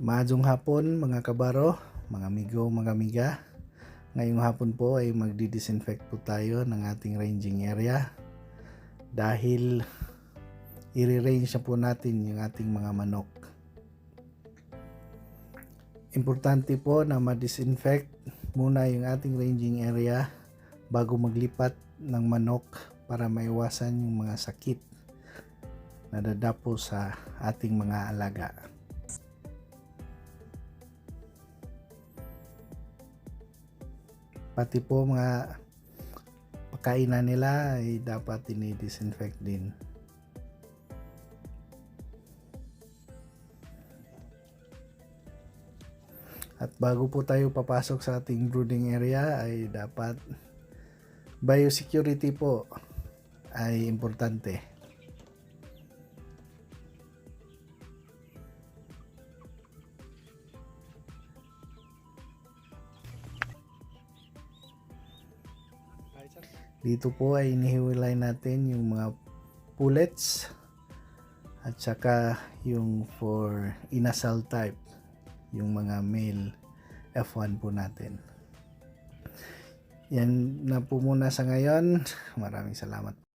Maadong hapon mga kabaro, mga amigo, mga amiga. Ngayong hapon po ay magdi-disinfect po tayo ng ating ranging area dahil i-range na po natin yung ating mga manok. Importante po na ma-disinfect muna yung ating ranging area bago maglipat ng manok para maiwasan yung mga sakit na dadapo sa ating mga alaga. Pati po mga pagkainan nila ay dapat ini-disinfect din. At bago po tayo papasok sa ating brooding area ay dapat biosecurity po ay importante. Dito po ay inihiwalay natin yung mga pullets at saka yung for inasal type, yung mga male F1 po natin. Yan na po muna sa ngayon. Maraming salamat.